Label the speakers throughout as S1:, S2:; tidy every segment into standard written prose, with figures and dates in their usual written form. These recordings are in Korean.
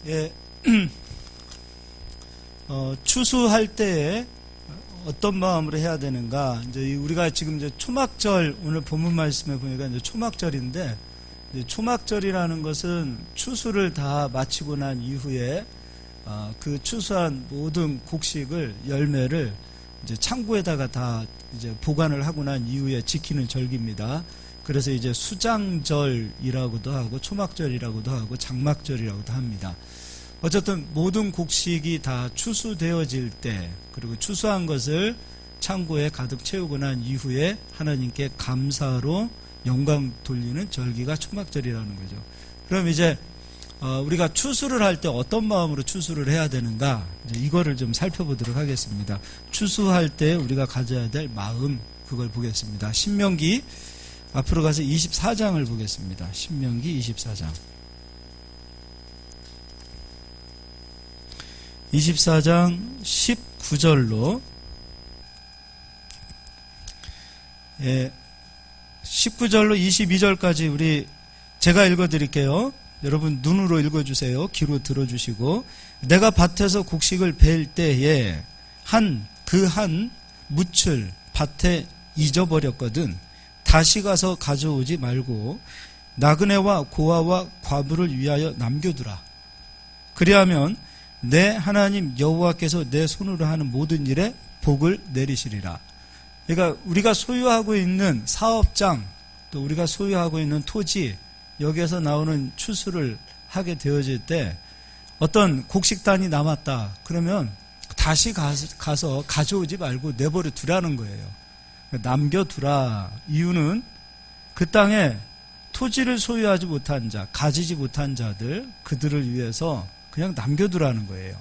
S1: 예, 추수할 때에 어떤 마음으로 해야 되는가? 이제 우리가 지금 이제 초막절, 오늘 본문 말씀에 보니까 이제 초막절인데, 이제 초막절이라는 것은 추수를 다 마치고 난 이후에 그 추수한 모든 곡식을, 열매를 이제 창고에다가 다 이제 보관을 하고 난 이후에 지키는 절기입니다. 그래서 이제 수장절이라고도 하고 초막절이라고도 하고 장막절이라고도 합니다. 어쨌든 모든 곡식이 다 추수되어질 때, 그리고 추수한 것을 창고에 가득 채우고 난 이후에 하나님께 감사로 영광 돌리는 절기가 초막절이라는 거죠. 그럼 이제 우리가 추수를 할 때 어떤 마음으로 추수를 해야 되는가, 이거를 좀 살펴보도록 하겠습니다. 추수할 때 우리가 가져야 될 마음, 그걸 보겠습니다. 신명기 앞으로 가서 24장을 보겠습니다. 신명기 24장. 24장 19절로 19절로 22절까지 제가 읽어드릴게요. 여러분 눈으로 읽어주세요. 귀로 들어주시고. 내가 밭에서 곡식을 벨 때에 한 묻을 밭에 잊어버렸거든. 다시 가서 가져오지 말고 나그네와 고아와 과부를 위하여 남겨두라. 그리하면 내 하나님 여호와께서 내 손으로 하는 모든 일에 복을 내리시리라. 그러니까 우리가 소유하고 있는 사업장, 또 우리가 소유하고 있는 토지, 여기에서 나오는 추수를 하게 되어질 때 어떤 곡식단이 남았다 그러면 다시 가서 가져오지 말고 내버려 두라는 거예요. 남겨두라. 이유는 그 땅에 토지를 소유하지 못한 자, 가지지 못한 자들, 그들을 위해서 그냥 남겨두라는 거예요.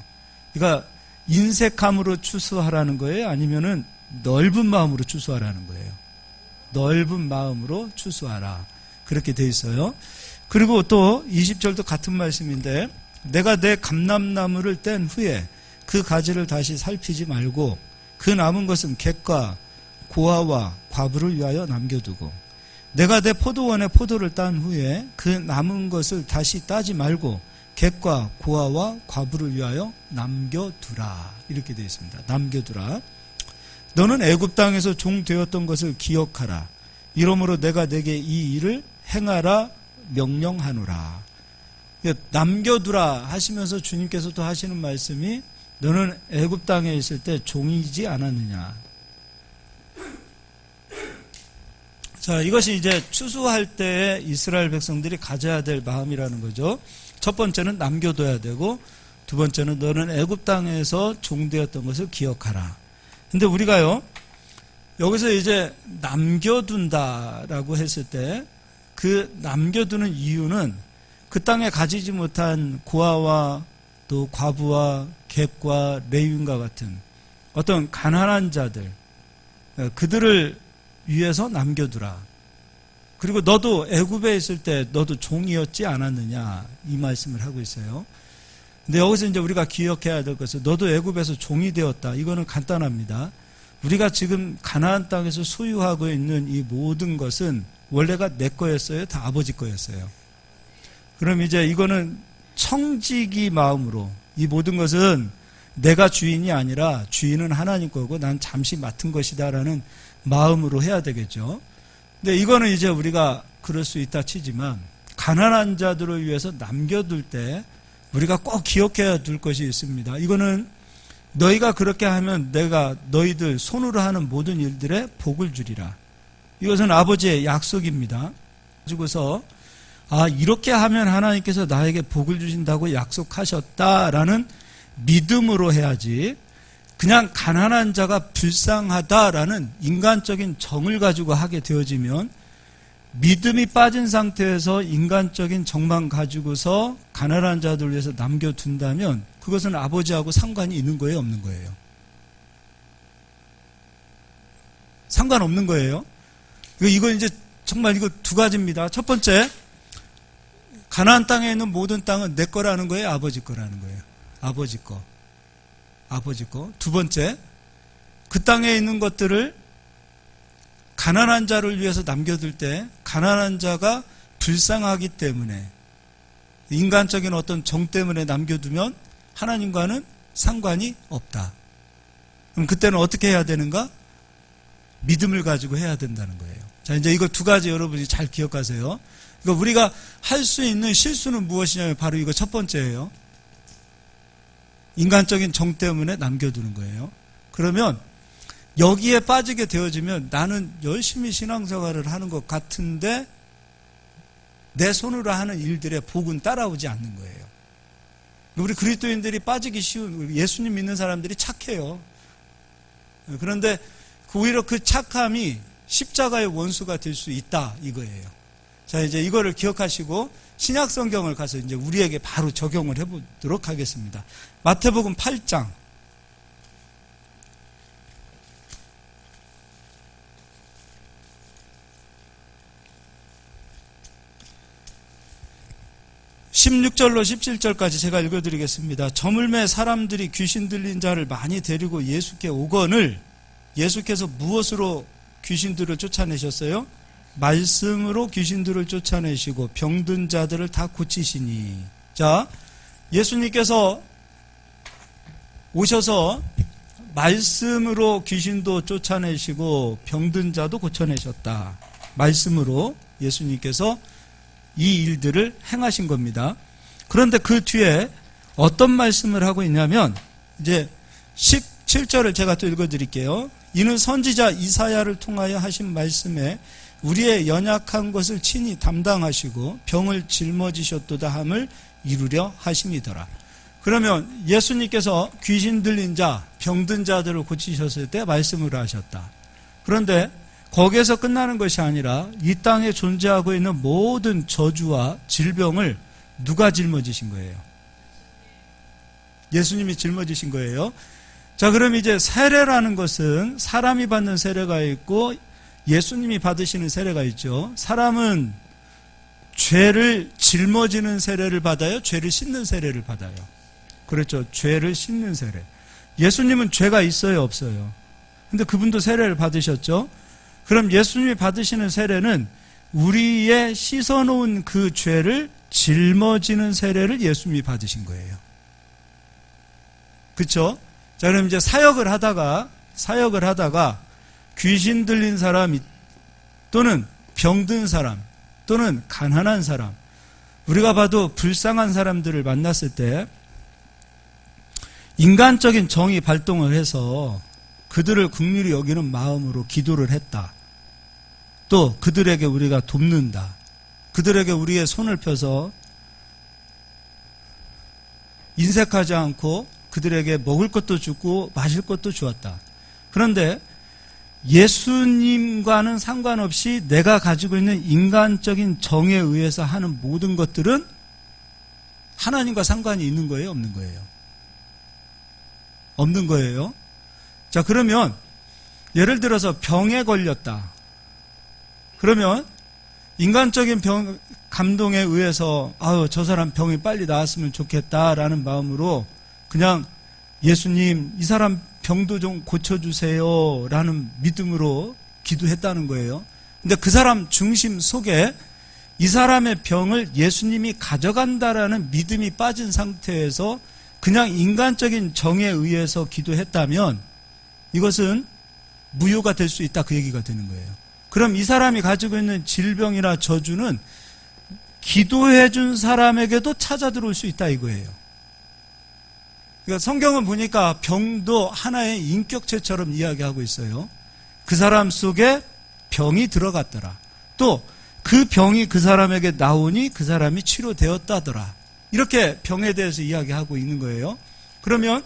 S1: 그러니까 인색함으로 추수하라는 거예요? 아니면은 넓은 마음으로 추수하라는 거예요? 넓은 마음으로 추수하라. 그렇게 돼 있어요. 그리고 또 20절도 같은 말씀인데, 내가 내 감람나무를 뗀 후에 그 가지를 다시 살피지 말고 그 남은 것은 객과 고아와 과부를 위하여 남겨두고, 내가 내 포도원에 포도를 딴 후에 그 남은 것을 다시 따지 말고 객과 고아와 과부를 위하여 남겨두라. 이렇게 되어 있습니다. 남겨두라. 너는 애굽 땅에서 종 되었던 것을 기억하라. 이러므로 내가 내게 이 일을 행하라 명령하노라. 남겨두라 하시면서 주님께서 또 하시는 말씀이, 너는 애굽 땅에 있을 때 종이지 않았느냐. 자, 이것이 이제 추수할 때 이스라엘 백성들이 가져야 될 마음이라는 거죠. 첫 번째는 남겨둬야 되고, 두 번째는 너는 애굽 땅에서 종되었던 것을 기억하라. 근데 우리가요, 여기서 이제 남겨둔다라고 했을 때 그 남겨두는 이유는 그 땅에 가지지 못한 고아와 또 과부와 객과 레위인과 같은 어떤 가난한 자들, 그들을 위해서 남겨두라. 그리고 너도 애굽에 있을 때 너도 종이었지 않았느냐, 이 말씀을 하고 있어요. 근데 여기서 이제 우리가 기억해야 될 것은, 너도 애굽에서 종이 되었다. 이거는 간단합니다. 우리가 지금 가나안 땅에서 소유하고 있는 이 모든 것은 원래가 내 거였어요? 다 아버지 거였어요? 그럼 이제 이거는 청지기 마음으로, 이 모든 것은 내가 주인이 아니라 주인은 하나님 거고 난 잠시 맡은 것이다라는 마음으로 해야 되겠죠. 근데 이거는 이제 우리가 그럴 수 있다 치지만, 가난한 자들을 위해서 남겨둘 때 우리가 꼭 기억해야 둘 것이 있습니다. 이거는 너희가 그렇게 하면 내가 너희들 손으로 하는 모든 일들에 복을 주리라. 이것은 아버지의 약속입니다. 가지고서 이렇게 하면 하나님께서 나에게 복을 주신다고 약속하셨다라는 믿음으로 해야지, 그냥 가난한 자가 불쌍하다라는 인간적인 정을 가지고 하게 되어지면, 믿음이 빠진 상태에서 인간적인 정만 가지고서 가난한 자들을 위해서 남겨둔다면 그것은 아버지하고 상관이 있는 거예요, 없는 거예요? 상관없는 거예요. 이거 이제 정말 이거 두 가지입니다. 첫 번째, 가나안 땅에 있는 모든 땅은 내 거라는 거예요, 아버지 거라는 거예요? 아버지 거. 아버지 거. 두 번째, 그 땅에 있는 것들을 가난한 자를 위해서 남겨둘 때 가난한 자가 불쌍하기 때문에 인간적인 어떤 정 때문에 남겨두면 하나님과는 상관이 없다. 그럼 그때는 어떻게 해야 되는가? 믿음을 가지고 해야 된다는 거예요. 자, 이제 이거 두 가지 여러분이 잘 기억하세요. 그러니까 우리가 할 수 있는 실수는 무엇이냐면 바로 이거 첫 번째예요. 인간적인 정 때문에 남겨두는 거예요. 그러면 여기에 빠지게 되어지면 나는 열심히 신앙생활을 하는 것 같은데 내 손으로 하는 일들의 복은 따라오지 않는 거예요. 우리 그리스도인들이 빠지기 쉬운, 예수님 믿는 사람들이 착해요. 그런데 오히려 그 착함이 십자가의 원수가 될 수 있다 이거예요. 자, 이제 이거를 기억하시고 신약 성경을 가서 이제 우리에게 바로 적용을 해보도록 하겠습니다. 마태복음 8장. (16절로) (17절까지) 제가 읽어드리겠습니다. 저물매 사람들이 귀신 들린 자를 많이 데리고 예수께 오거늘 예수께서 무엇으로 귀신들을 쫓아내셨어요? 말씀으로 귀신들을 쫓아내시고 병든 자들을 다 고치시니. 자, 예수님께서 오셔서 말씀으로 귀신도 쫓아내시고 병든 자도 고쳐내셨다. 말씀으로 예수님께서 이 일들을 행하신 겁니다. 그런데 그 뒤에 어떤 말씀을 하고 있냐면 이제 17절을 제가 또 읽어드릴게요. 이는 선지자 이사야를 통하여 하신 말씀에 우리의 연약한 것을 친히 담당하시고 병을 짊어지셨도다 함을 이루려 하심이더라. 그러면 예수님께서 귀신 들린 자, 병든 자들을 고치셨을 때 말씀을 하셨다. 그런데 거기에서 끝나는 것이 아니라 이 땅에 존재하고 있는 모든 저주와 질병을 누가 짊어지신 거예요? 예수님이 짊어지신 거예요. 자, 그럼 이제 세례라는 것은 사람이 받는 세례가 있고 예수님이 받으시는 세례가 있죠. 사람은 죄를 짊어지는 세례를 받아요? 죄를 씻는 세례를 받아요? 그렇죠. 죄를 씻는 세례. 예수님은 죄가 있어요? 없어요? 근데 그분도 세례를 받으셨죠. 그럼 예수님이 받으시는 세례는 우리의 씻어놓은 그 죄를 짊어지는 세례를 예수님이 받으신 거예요. 그렇죠? 자, 그럼 이제 사역을 하다가 귀신 들린 사람 또는 병든 사람 또는 가난한 사람, 우리가 봐도 불쌍한 사람들을 만났을 때 인간적인 정이 발동을 해서 그들을 긍휼히 여기는 마음으로 기도를 했다. 또 그들에게 우리가 돕는다. 그들에게 우리의 손을 펴서 인색하지 않고 그들에게 먹을 것도 주고 마실 것도 주었다. 그런데 예수님과는 상관없이 내가 가지고 있는 인간적인 정에 의해서 하는 모든 것들은 하나님과 상관이 있는 거예요? 없는 거예요? 없는 거예요. 자, 그러면 예를 들어서 병에 걸렸다. 그러면 인간적인 감동에 의해서 저 사람 병이 빨리 나았으면 좋겠다라는 마음으로 그냥 예수님 이 사람 병도 좀 고쳐주세요 라는 믿음으로 기도했다는 거예요. 근데 그 사람 중심 속에 이 사람의 병을 예수님이 가져간다라는 믿음이 빠진 상태에서 그냥 인간적인 정에 의해서 기도했다면 이것은 무효가 될 수 있다, 그 얘기가 되는 거예요. 그럼 이 사람이 가지고 있는 질병이나 저주는 기도해 준 사람에게도 찾아 들어올 수 있다 이거예요. 그러니까 성경은 보니까 병도 하나의 인격체처럼 이야기하고 있어요. 그 사람 속에 병이 들어갔더라. 또 그 병이 그 사람에게 나오니 그 사람이 치료되었다더라. 이렇게 병에 대해서 이야기하고 있는 거예요. 그러면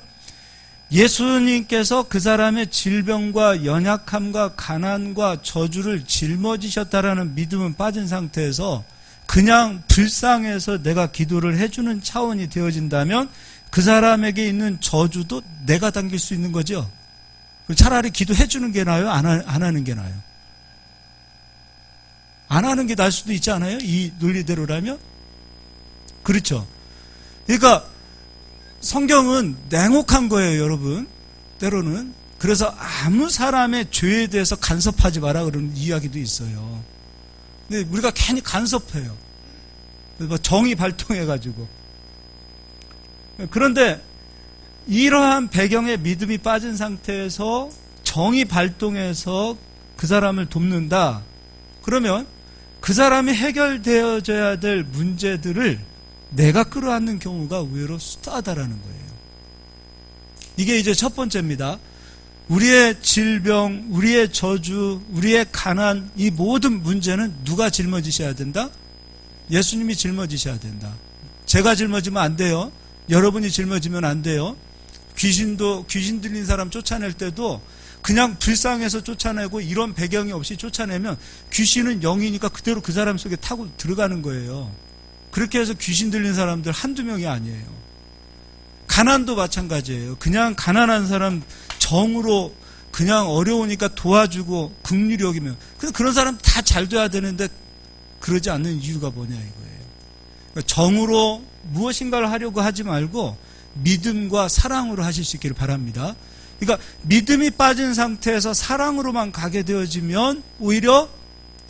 S1: 예수님께서 그 사람의 질병과 연약함과 가난과 저주를 짊어지셨다라는 믿음은 빠진 상태에서 그냥 불쌍해서 내가 기도를 해주는 차원이 되어진다면 그 사람에게 있는 저주도 내가 당길 수 있는 거죠. 차라리 기도해주는 게 나아요? 안 하는 게 나아요? 안 하는 게 나을 수도 있지 않아요? 이 논리대로라면? 그렇죠. 그러니까 성경은 냉혹한 거예요, 여러분. 때로는. 그래서 아무 사람의 죄에 대해서 간섭하지 마라 그러는 이야기도 있어요. 근데 우리가 괜히 간섭해요. 정이 발동해가지고. 그런데 이러한 배경에 믿음이 빠진 상태에서 정이 발동해서 그 사람을 돕는다. 그러면 그 사람이 해결되어져야 될 문제들을 내가 끌어안는 경우가 의외로 숫하다라는 거예요. 이게 이제 첫 번째입니다. 우리의 질병, 우리의 저주, 우리의 가난, 이 모든 문제는 누가 짊어지셔야 된다? 예수님이 짊어지셔야 된다. 제가 짊어지면 안 돼요. 여러분이 짊어지면 안 돼요. 귀신 들린 사람 쫓아낼 때도 그냥 불쌍해서 쫓아내고 이런 배경이 없이 쫓아내면 귀신은 영이니까 그대로 그 사람 속에 타고 들어가는 거예요. 그렇게 해서 귀신 들린 사람들 한두 명이 아니에요. 가난도 마찬가지예요. 그냥 가난한 사람 정으로 그냥 어려우니까 도와주고 긍휼히 여기면 그런 사람 다 잘 돼야 되는데 그러지 않는 이유가 뭐냐 이거예요. 그러니까 정으로 무엇인가를 하려고 하지 말고 믿음과 사랑으로 하실 수 있기를 바랍니다. 그러니까 믿음이 빠진 상태에서 사랑으로만 가게 되어지면 오히려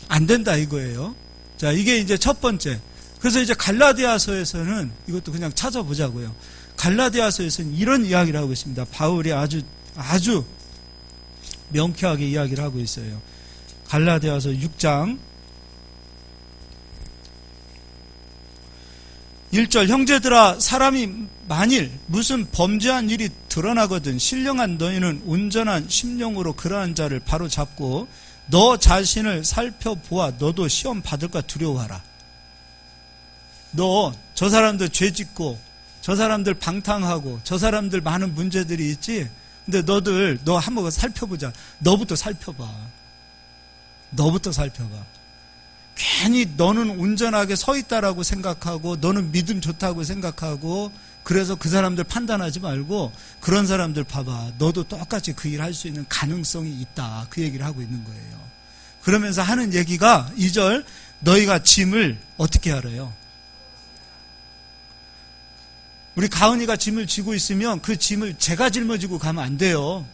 S1: 안 된다 이거예요. 자, 이게 이제 첫 번째. 그래서 이제 갈라디아서에서는 이것도 그냥 찾아보자고요. 갈라디아서에서는 이런 이야기를 하고 있습니다. 바울이 아주 명쾌하게 이야기를 하고 있어요. 갈라디아서 6장 1절 형제들아 사람이 만일 무슨 범죄한 일이 드러나거든 신령한 너희는 온전한 심령으로 그러한 자를 바로 잡고 너 자신을 살펴보아 너도 시험 받을까 두려워하라. 너 저 사람들 죄짓고 저 사람들 방탕하고 저 사람들 많은 문제들이 있지. 근데 너 한번 살펴보자. 너부터 살펴봐. 괜히 너는 온전하게 서 있다라고 생각하고 너는 믿음 좋다고 생각하고 그래서 그 사람들 판단하지 말고 그런 사람들 봐봐. 너도 똑같이 그 일 할 수 있는 가능성이 있다. 그 얘기를 하고 있는 거예요. 그러면서 하는 얘기가 2절 너희가 짐을 어떻게 하래요? 우리 가은이가 짐을 지고 있으면 그 짐을 제가 짊어지고 가면 안 돼요.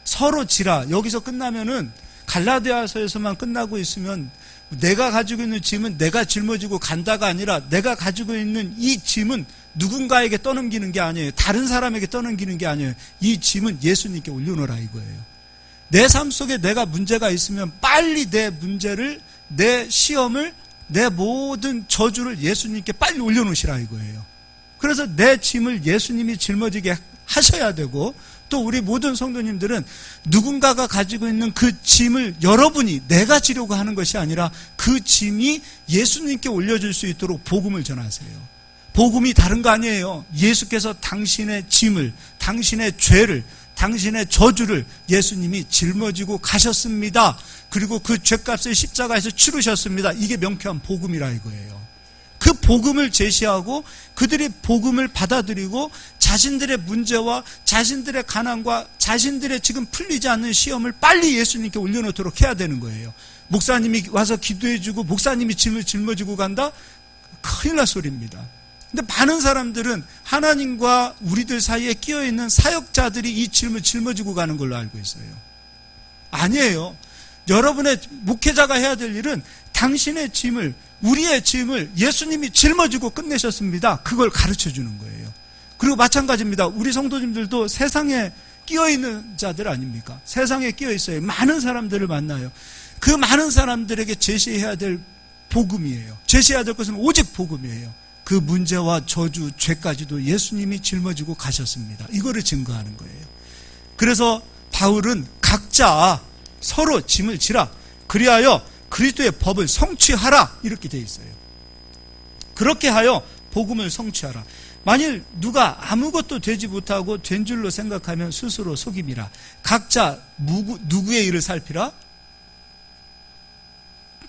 S1: 서로 지라. 여기서 끝나면은 갈라디아서에서만 끝나고 있으면 내가 가지고 있는 짐은 내가 짊어지고 간다가 아니라 내가 가지고 있는 이 짐은 누군가에게 떠넘기는 게 아니에요. 다른 사람에게 떠넘기는 게 아니에요. 이 짐은 예수님께 올려놓으라 이거예요. 내 삶 속에 내가 문제가 있으면 빨리 내 문제를, 내 시험을, 내 모든 저주를 예수님께 빨리 올려놓으시라 이거예요. 그래서 내 짐을 예수님이 짊어지게 하셔야 되고 또 우리 모든 성도님들은 누군가가 가지고 있는 그 짐을 여러분이 내가 지려고 하는 것이 아니라 그 짐이 예수님께 올려줄 수 있도록 복음을 전하세요. 복음이 다른 거 아니에요. 예수께서 당신의 짐을, 당신의 죄를, 당신의 저주를 예수님이 짊어지고 가셨습니다. 그리고 그 죄값을 십자가에서 치르셨습니다. 이게 명쾌한 복음이라 이거예요. 그 복음을 제시하고 그들이 복음을 받아들이고 자신들의 문제와 자신들의 가난과 자신들의 지금 풀리지 않는 시험을 빨리 예수님께 올려놓도록 해야 되는 거예요. 목사님이 와서 기도해주고 목사님이 짐을 짊어지고 간다? 큰일 날 소리입니다. 근데 많은 사람들은 하나님과 우리들 사이에 끼어있는 사역자들이 이 짐을 짊어지고 가는 걸로 알고 있어요. 아니에요. 여러분의 목회자가 해야 될 일은 당신의 짐을, 우리의 짐을 예수님이 짊어지고 끝내셨습니다. 그걸 가르쳐 주는 거예요. 그리고 마찬가지입니다. 우리 성도님들도 세상에 끼어있는 자들 아닙니까? 세상에 끼어있어요. 많은 사람들을 만나요. 그 많은 사람들에게 제시해야 될 복음이에요. 제시해야 될 것은 오직 복음이에요. 그 문제와 저주, 죄까지도 예수님이 짊어지고 가셨습니다. 이거를 증거하는 거예요. 그래서 바울은 각자 서로 짐을 지라. 그리하여 그리스도의 법을 성취하라. 이렇게 되어 있어요. 그렇게 하여 복음을 성취하라. 만일 누가 아무것도 되지 못하고 된 줄로 생각하면 스스로 속임이라. 각자 누구의 일을 살피라?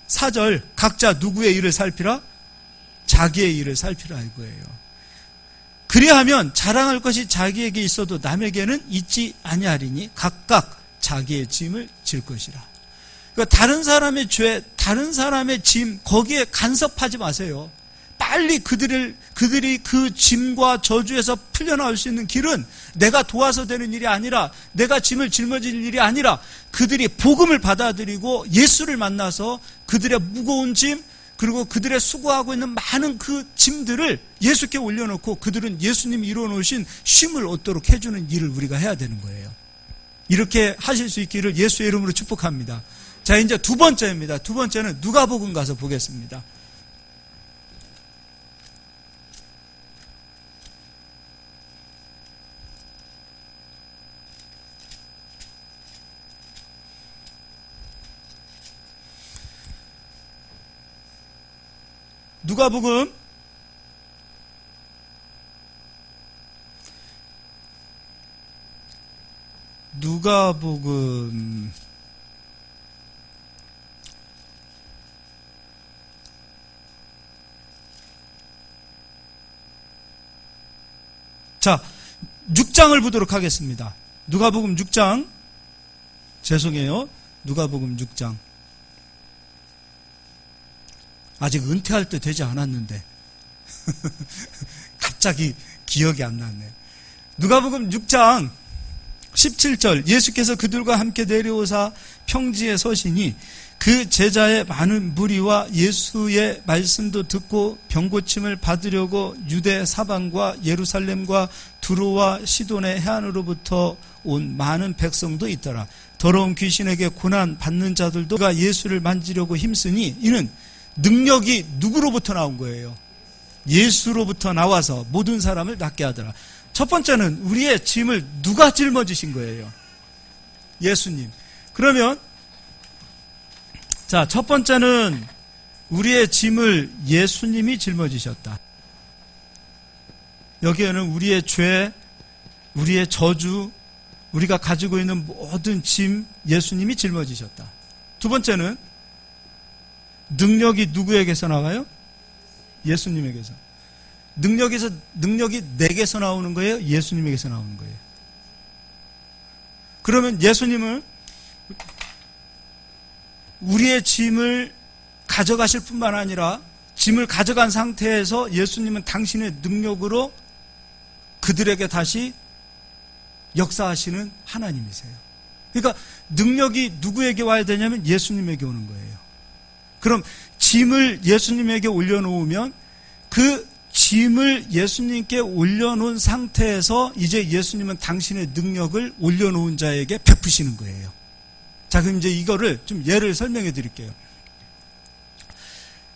S1: 4절 각자 누구의 일을 살피라? 자기의 일을 살피라 이거예요. 그리하면 자랑할 것이 자기에게 있어도 남에게는 있지 아니하리니 각각 자기의 짐을 질 것이라. 그러니까 다른 사람의 죄, 다른 사람의 짐 거기에 간섭하지 마세요. 빨리 그들이 그 짐과 저주에서 풀려나올 수 있는 길은 내가 도와서 되는 일이 아니라 내가 짐을 짊어질 일이 아니라 그들이 복음을 받아들이고 예수를 만나서 그들의 무거운 짐, 그리고 그들의 수고하고 있는 많은 그 짐들을 예수께 올려놓고 그들은 예수님이 이루어놓으신 쉼을 얻도록 해주는 일을 우리가 해야 되는 거예요. 이렇게 하실 수 있기를 예수의 이름으로 축복합니다. 자, 이제 두 번째입니다. 두 번째는 누가복음 가서 보겠습니다. 누가복음 6장을 보도록 하겠습니다. 누가복음 6장, 죄송해요. 누가복음 6장. 아직 은퇴할 때 되지 않았는데 갑자기 기억이 안 나네. 누가복음 6장 17절, 예수께서 그들과 함께 내려오사 평지에 서시니 그 제자의 많은 무리와 예수의 말씀도 듣고 병고침을 받으려고 유대 사방과 예루살렘과 두로와 시돈의 해안으로부터 온 많은 백성도 있더라. 더러운 귀신에게 고난 받는 자들도 그가 예수를 만지려고 힘쓰니 이는 능력이 누구로부터 나온 거예요? 예수로부터 나와서 모든 사람을 낫게 하더라. 첫 번째는 우리의 짐을 누가 짊어지신 거예요? 예수님. 그러면 자, 첫 번째는 우리의 짐을 예수님이 짊어지셨다. 여기에는 우리의 죄, 우리의 저주, 우리가 가지고 있는 모든 짐 예수님이 짊어지셨다. 두 번째는 능력이 누구에게서 나와요? 예수님에게서. 능력이 내게서 나오는 거예요? 예수님에게서 나오는 거예요? 그러면 예수님은 우리의 짐을 가져가실 뿐만 아니라 짐을 가져간 상태에서 예수님은 당신의 능력으로 그들에게 다시 역사하시는 하나님이세요. 그러니까 능력이 누구에게 와야 되냐면 예수님에게 오는 거예요. 그럼 짐을 예수님에게 올려놓으면 그 짐을 예수님께 올려놓은 상태에서 이제 예수님은 당신의 능력을 올려놓은 자에게 베푸시는 거예요. 자, 그럼 이제 이거를 좀 예를 설명해 드릴게요.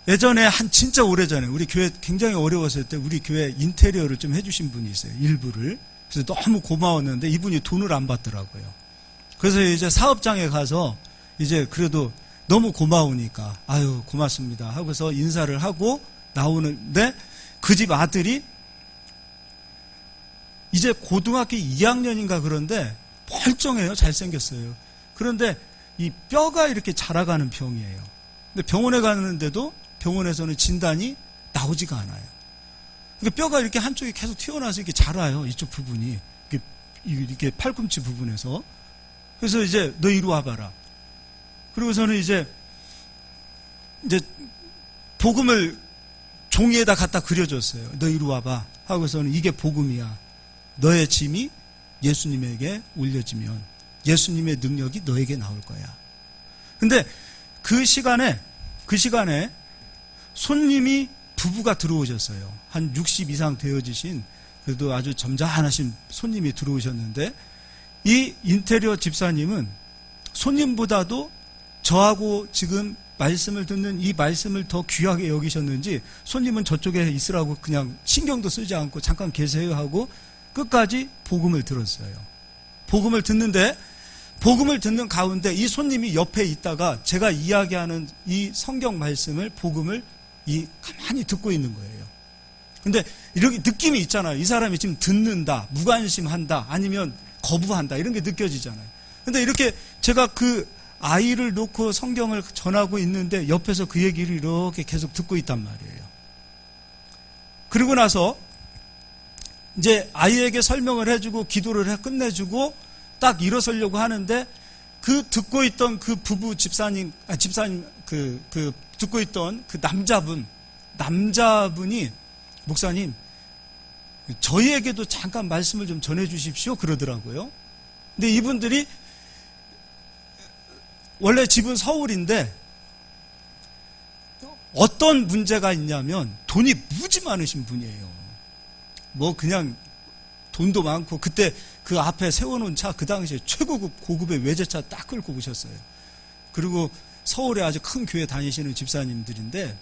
S1: 예전에 진짜 오래전에 우리 교회 굉장히 어려웠을 때 우리 교회 인테리어를 좀 해주신 분이 있어요. 일부를. 그래서 너무 고마웠는데 이분이 돈을 안 받더라고요. 그래서 이제 사업장에 가서 이제 그래도 너무 고마우니까 아유 고맙습니다 하고서 인사를 하고 나오는데 그 집 아들이 이제 고등학교 2학년인가 그런데 멀쩡해요. 잘생겼어요. 그런데 이 뼈가 이렇게 자라가는 병이에요. 근데 병원에 가는데도 병원에서는 진단이 나오지가 않아요. 그러니까 뼈가 이렇게 한쪽이 계속 튀어나와서 이렇게 자라요. 이쪽 부분이. 이렇게 팔꿈치 부분에서. 그래서 이제 너 이리 와봐라. 그리고서는 이제 복음을 종이에다 갖다 그려줬어요. 너 이리 와봐. 하고서는 이게 복음이야. 너의 짐이 예수님에게 올려지면 예수님의 능력이 너에게 나올 거야. 근데 그 시간에 손님이 부부가 들어오셨어요. 한 60 이상 되어지신 그래도 아주 점잖으신 손님이 들어오셨는데 이 인테리어 집사님은 손님보다도 저하고 지금 말씀을 듣는 이 말씀을 더 귀하게 여기셨는지 손님은 저쪽에 있으라고 그냥 신경도 쓰지 않고 잠깐 계세요 하고 끝까지 복음을 들었어요. 복음을 듣는데 복음을 듣는 가운데 이 손님이 옆에 있다가 제가 이야기하는 이 성경 말씀을 복음을 가만히 듣고 있는 거예요. 근데 이렇게 느낌이 있잖아요. 이 사람이 지금 듣는다, 무관심한다, 아니면 거부한다 이런 게 느껴지잖아요. 근데 이렇게 제가 그 아이를 놓고 성경을 전하고 있는데 옆에서 그 얘기를 이렇게 계속 듣고 있단 말이에요. 그리고 나서 이제 아이에게 설명을 해주고 기도를 끝내주고 딱 일어서려고 하는데 그 듣고 있던 그 부부 집사님 듣고 있던 그 남자분이 목사님 저희에게도 잠깐 말씀을 좀 전해주십시오 그러더라고요. 근데 이분들이 원래 집은 서울인데 어떤 문제가 있냐면 돈이 무지 많으신 분이에요. 뭐 그냥 돈도 많고 그때 그 앞에 세워놓은 차 그 당시에 최고급 고급의 외제차 딱 끌고 오셨어요. 그리고 서울에 아주 큰 교회 다니시는 집사님들인데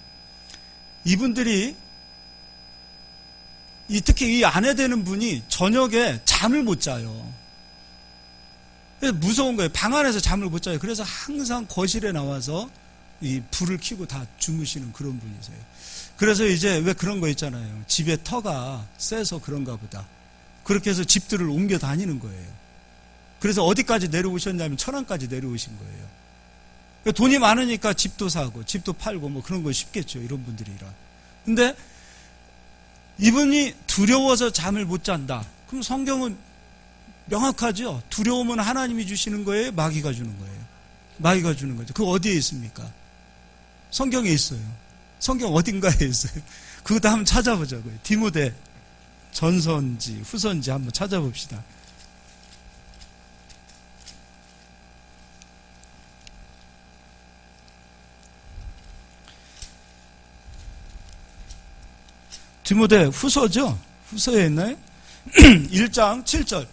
S1: 이분들이 특히 이 아내 되는 분이 저녁에 잠을 못 자요. 그래서 무서운 거예요. 방 안에서 잠을 못 자요. 그래서 항상 거실에 나와서 이 불을 켜고 다 주무시는 그런 분이세요. 그래서 이제 왜 그런 거 있잖아요. 집에 터가 세서 그런가 보다. 그렇게 해서 집들을 옮겨 다니는 거예요. 그래서 어디까지 내려오셨냐면 천안까지 내려오신 거예요. 돈이 많으니까 집도 사고 집도 팔고 뭐 그런 거 쉽겠죠. 이런 분들이라. 근데 이분이 두려워서 잠을 못 잔다. 그럼 성경은 명확하죠. 두려움은 하나님이 주시는 거예요? 마귀가 주는 거예요? 마귀가 주는 거죠. 그거 어디에 있습니까? 성경에 있어요. 성경 어딘가에 있어요. 그것도 한번 찾아보자고요. 디모데 전서인지 후서인지 한번 찾아봅시다. 디모데 후서죠? 후서에 있나요? 1장 7절.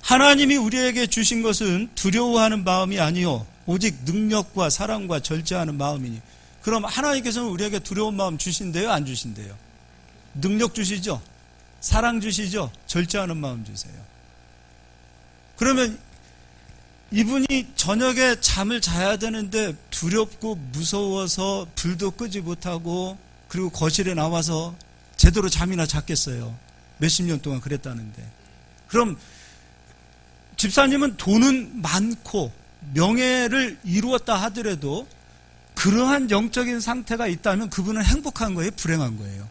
S1: 하나님이 우리에게 주신 것은 두려워하는 마음이 아니요 오직 능력과 사랑과 절제하는 마음이니. 그럼 하나님께서는 우리에게 두려운 마음 주신대요? 안 주신대요? 능력 주시죠? 사랑 주시죠? 절제하는 마음 주세요. 그러면 이분이 저녁에 잠을 자야 되는데 두렵고 무서워서 불도 끄지 못하고 그리고 거실에 나와서 제대로 잠이나 잤겠어요. 몇십 년 동안 그랬다는데. 그럼 집사님은 돈은 많고 명예를 이루었다 하더라도 그러한 영적인 상태가 있다면 그분은 행복한 거예요? 불행한 거예요?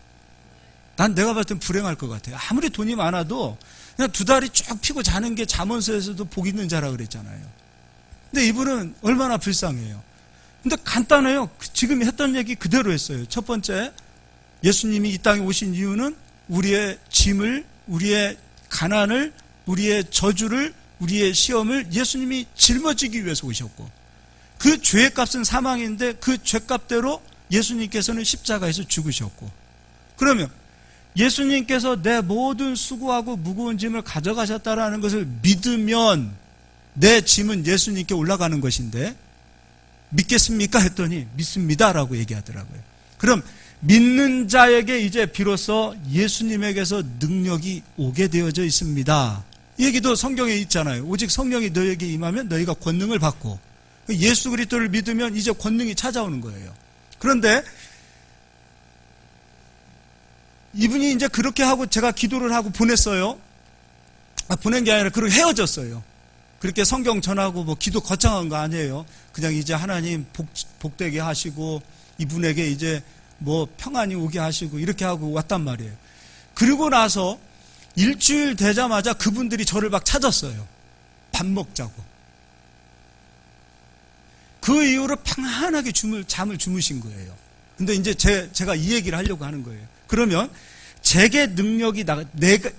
S1: 난 내가 봤을 땐 불행할 것 같아요. 아무리 돈이 많아도 그냥 두 다리 쭉 펴고 자는 게 잠언서에서도 복 있는 자라 그랬잖아요. 근데 이분은 얼마나 불쌍해요. 근데 간단해요. 지금 했던 얘기 그대로 했어요. 첫 번째, 예수님이 이 땅에 오신 이유는 우리의 짐을, 우리의 가난을, 우리의 저주를, 우리의 시험을 예수님이 짊어지기 위해서 오셨고, 그 죄의 값은 사망인데 그 죄값대로 예수님께서는 십자가에서 죽으셨고, 그러면 예수님께서 내 모든 수고하고 무거운 짐을 가져가셨다라는 것을 믿으면 내 짐은 예수님께 올라가는 것인데 믿겠습니까? 했더니 믿습니다라고 얘기하더라고요. 그럼 믿는 자에게 이제 비로소 예수님에게서 능력이 오게 되어져 있습니다. 이 얘기도 성경에 있잖아요. 오직 성령이 너에게 임하면 너희가 권능을 받고, 예수 그리스도를 믿으면 이제 권능이 찾아오는 거예요. 그런데 이분이 이제 그렇게 하고 제가 기도를 하고 보냈어요. 보낸 게 아니라 그렇게 헤어졌어요. 그렇게 성경 전하고 뭐 기도 거창한 거 아니에요. 그냥 이제 하나님 복되게 하시고 이분에게 이제 뭐 평안이 오게 하시고 이렇게 하고 왔단 말이에요. 그리고 나서 일주일 되자마자 그분들이 저를 막 찾았어요. 밥 먹자고. 그 이후로 평안하게 잠을 주무신 거예요. 근데 이제 제가 이 얘기를 하려고 하는 거예요. 그러면 제게 능력이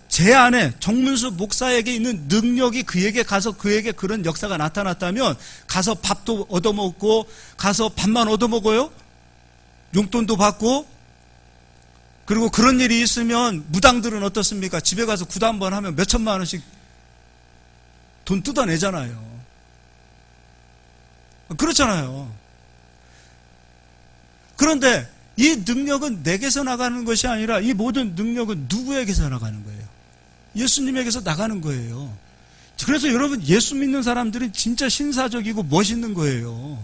S1: 제 안에 정문수 목사에게 있는 능력이 그에게 가서 그에게 그런 역사가 나타났다면 가서 밥도 얻어먹고 가서 밥만 얻어먹어요? 용돈도 받고, 그리고 그런 일이 있으면 무당들은 어떻습니까? 집에 가서 구도 한번 하면 몇 천만 원씩 돈 뜯어내잖아요. 그렇잖아요. 그런데 이 능력은 내게서 나가는 것이 아니라 이 모든 능력은 누구에게서 나가는 거예요? 예수님에게서 나가는 거예요. 그래서 여러분, 예수 믿는 사람들은 진짜 신사적이고 멋있는 거예요.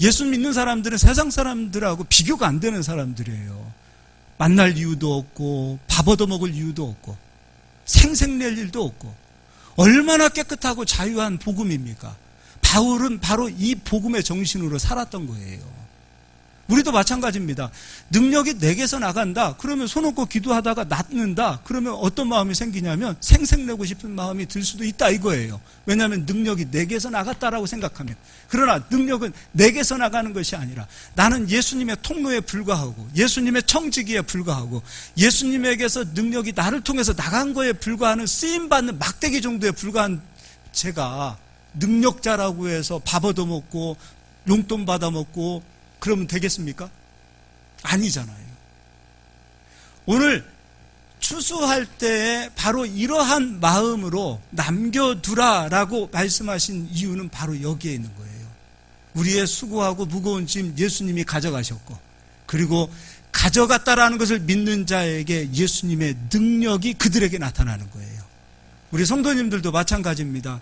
S1: 예수 믿는 사람들은 세상 사람들하고 비교가 안 되는 사람들이에요. 만날 이유도 없고 밥 얻어먹을 이유도 없고 생색낼 일도 없고, 얼마나 깨끗하고 자유한 복음입니까? 바울은 바로 이 복음의 정신으로 살았던 거예요. 우리도 마찬가지입니다. 능력이 내게서 나간다. 그러면 손 얹고 기도하다가 낫는다. 그러면 어떤 마음이 생기냐면 생색내고 싶은 마음이 들 수도 있다 이거예요. 왜냐하면 능력이 내게서 나갔다라고 생각하면. 그러나 능력은 내게서 나가는 것이 아니라 나는 예수님의 통로에 불과하고 예수님의 청지기에 불과하고 예수님에게서 능력이 나를 통해서 나간 거에 불과하는 쓰임받는 막대기 정도에 불과한 제가 능력자라고 해서 밥 얻어먹고 용돈 받아먹고 그러면 되겠습니까? 아니잖아요. 오늘 추수할 때에 바로 이러한 마음으로 남겨두라라고 말씀하신 이유는 바로 여기에 있는 거예요. 우리의 수고하고 무거운 짐 예수님이 가져가셨고, 그리고 가져갔다라는 것을 믿는 자에게 예수님의 능력이 그들에게 나타나는 거예요. 우리 성도님들도 마찬가지입니다.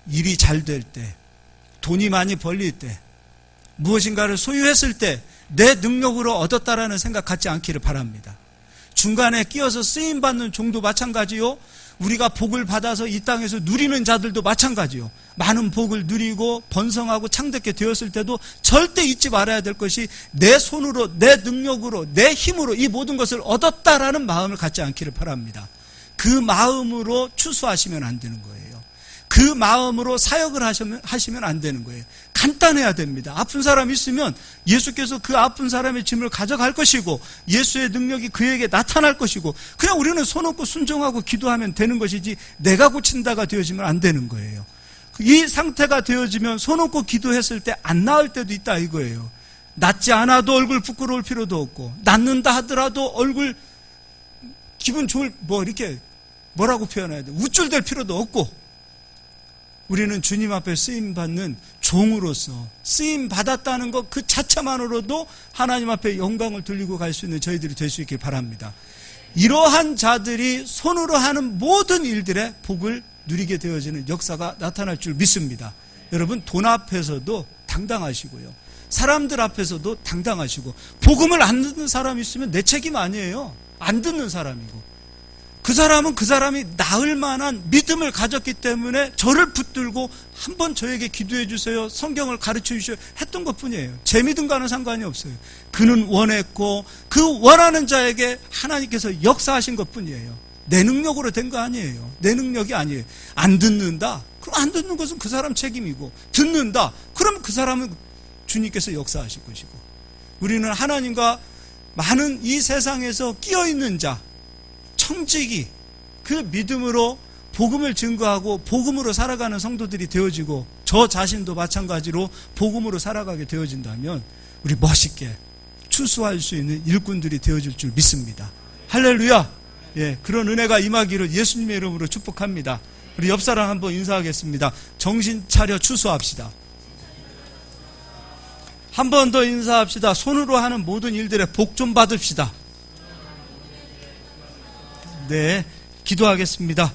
S1: 일이 잘 될 때, 돈이 많이 벌릴 때, 무엇인가를 소유했을 때 내 능력으로 얻었다라는 생각 갖지 않기를 바랍니다. 중간에 끼어서 쓰임받는 종도 마찬가지요. 우리가 복을 받아서 이 땅에서 누리는 자들도 마찬가지요. 많은 복을 누리고 번성하고 창대케 되었을 때도 절대 잊지 말아야 될 것이 내 손으로, 내 능력으로, 내 힘으로 이 모든 것을 얻었다라는 마음을 갖지 않기를 바랍니다. 그 마음으로 추수하시면 안 되는 거예요. 그 마음으로 사역을 하시면 안 되는 거예요. 간단해야 됩니다. 아픈 사람이 있으면 예수께서 그 아픈 사람의 짐을 가져갈 것이고, 예수의 능력이 그에게 나타날 것이고, 그냥 우리는 손 얹고 순종하고 기도하면 되는 것이지 내가 고친다가 되어지면 안 되는 거예요. 이 상태가 되어지면 손 얹고 기도했을 때 안 나을 때도 있다 이거예요. 낫지 않아도 얼굴 부끄러울 필요도 없고, 낫는다 하더라도 얼굴 기분 좋을, 이렇게 뭐라고 표현해야 돼, 우쭐댈 필요도 없고, 우리는 주님 앞에 쓰임받는 종으로서 쓰임받았다는 것 그 자체만으로도 하나님 앞에 영광을 돌리고 갈 수 있는 저희들이 될 수 있길 바랍니다. 이러한 자들이 손으로 하는 모든 일들의 복을 누리게 되어지는 역사가 나타날 줄 믿습니다. 여러분, 돈 앞에서도 당당하시고요, 사람들 앞에서도 당당하시고, 복음을 안 듣는 사람이 있으면 내 책임 아니에요. 안 듣는 사람이고, 그 사람은 그 사람이 나을 만한 믿음을 가졌기 때문에 저를 붙들고 한번 저에게 기도해 주세요, 성경을 가르쳐 주세요 했던 것뿐이에요. 제 믿음과는 상관이 없어요. 그는 원했고 그 원하는 자에게 하나님께서 역사하신 것뿐이에요. 내 능력으로 된 거 아니에요. 내 능력이 아니에요. 안 듣는다? 그럼 안 듣는 것은 그 사람 책임이고, 듣는다? 그럼 그 사람은 주님께서 역사하실 것이고, 우리는 하나님과 많은 이 세상에서 끼어있는 자, 청지기, 그 믿음으로 복음을 증거하고 복음으로 살아가는 성도들이 되어지고, 저 자신도 마찬가지로 복음으로 살아가게 되어진다면 우리 멋있게 추수할 수 있는 일꾼들이 되어질 줄 믿습니다. 할렐루야. 예, 그런 은혜가 임하기를 예수님의 이름으로 축복합니다. 우리 옆사람 한번 인사하겠습니다. 정신 차려 추수합시다. 한 번 더 인사합시다. 손으로 하는 모든 일들의 복 좀 받읍시다. 네, 기도하겠습니다.